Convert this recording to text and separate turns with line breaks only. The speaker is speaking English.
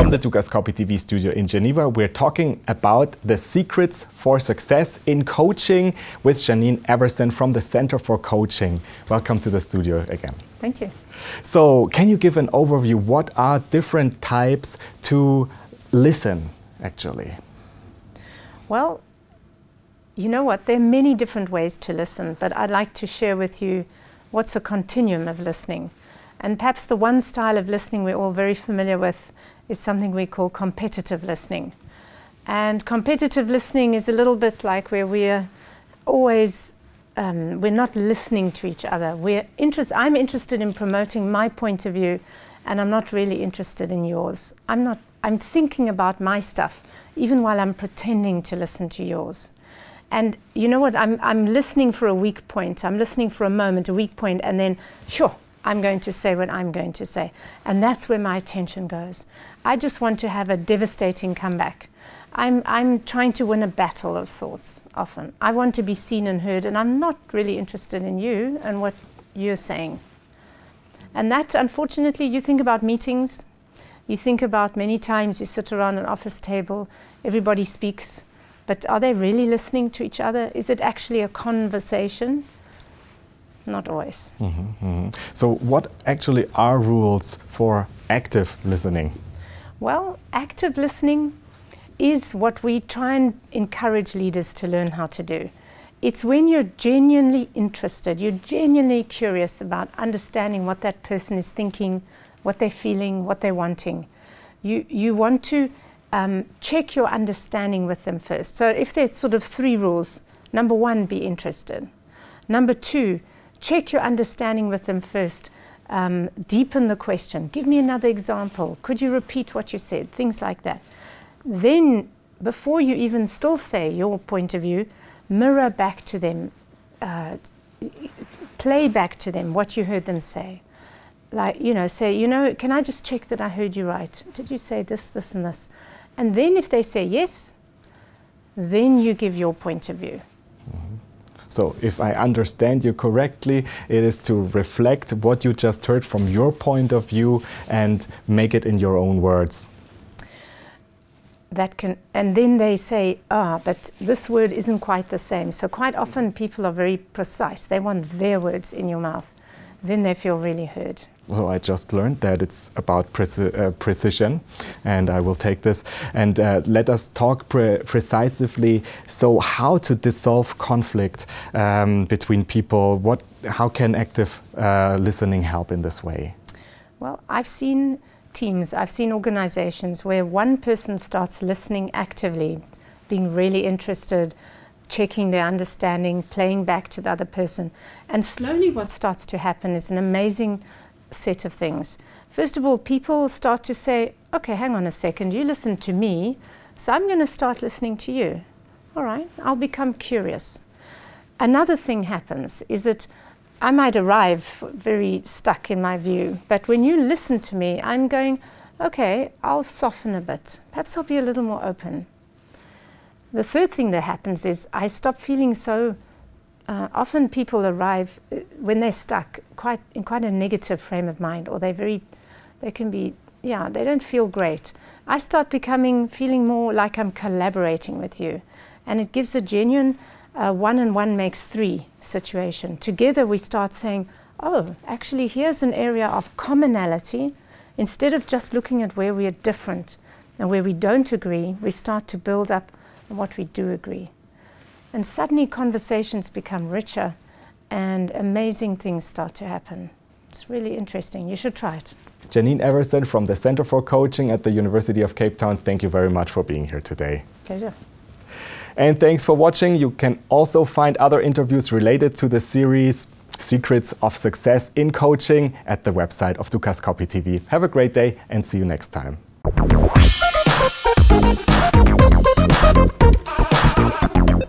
from the Dukascopy TV studio in Geneva. We're talking about the secrets for success in coaching with Janine Everson from the Center for Coaching. Welcome to the studio again.
Thank you.
So, can you give an overview? What are different types to listen, actually?
Well, you know what? There are many different ways to listen, but I'd like to share with you what's a continuum of listening. And perhaps the one style of listening we're all very familiar with is something we call competitive listening. And competitive listening is a little bit like where we're always, we're not listening to each other. I'm interested in promoting my point of view, and I'm not really interested in yours. I'm thinking about my stuff, even while I'm pretending to listen to yours. And you know what, I'm listening for a weak point. I'm listening for a moment, a weak point, and then, sure, I'm going to say what I'm going to say. And that's where my attention goes. I just want to have a devastating comeback. I'm trying to win a battle of sorts, often. I want to be seen and heard, and I'm not really interested in you and what you're saying. And that, unfortunately, you think about meetings, you think about many times you sit around an office table, everybody speaks, but are they really listening to each other? Is it actually a conversation? Not always.
So what actually are rules for active listening?
Well, active listening is what we try and encourage leaders to learn how to do. It's when you're genuinely interested, you're genuinely curious about understanding what that person is thinking, what they're feeling, what they're wanting. You want to check your understanding with them first. So if there's sort of 3 rules, number 1, be interested. Number 2, check your understanding with them first. Deepen the question. Give me another example. Could you repeat what you said? Things like that. Then, before you even still say your point of view, mirror back to them, play back to them what you heard them say. Like, say, can I just check that I heard you right? Did you say this, this, and this? And then if they say yes, then you give your point of view.
So if I understand you correctly, it is to reflect what you just heard from your point of view and make it in your own words.
And then they say, but this word isn't quite the same. So quite often people are very precise. They want their words in your mouth. Then they feel really heard.
Well, I just learned that it's about precision, yes. And I will take this. And let us talk precisely. So how to dissolve conflict between people? How can active listening help in this way?
Well, I've seen teams, I've seen organizations where one person starts listening actively, being really interested, checking their understanding, playing back to the other person. And slowly what starts to happen is an amazing set of things. First of all, people start to say, okay, hang on a second, you listen to me, so I'm going to start listening to you. All right, I'll become curious. Another thing happens is that I might arrive very stuck in my view, but when you listen to me, I'm going, okay, I'll soften a bit. Perhaps I'll be a little more open. The third thing that happens is I stop feeling so often people arrive when they're stuck in quite a negative frame of mind, or they don't feel great. I start feeling more like I'm collaborating with you, and it gives a genuine 1 and 1 makes 3 situation. Together we start saying, oh, actually here's an area of commonality. Instead of just looking at where we are different and where we don't agree, we start to build up on what we do agree. And suddenly conversations become richer and amazing things start to happen. It's really interesting. You should try it.
Janine Everson from the Center for Coaching at the University of Cape Town, thank you very much for being here today.
Pleasure.
And thanks for watching. You can also find other interviews related to the series Secrets of Success in Coaching at the website of Dukascopy TV. Have a great day and see you next time.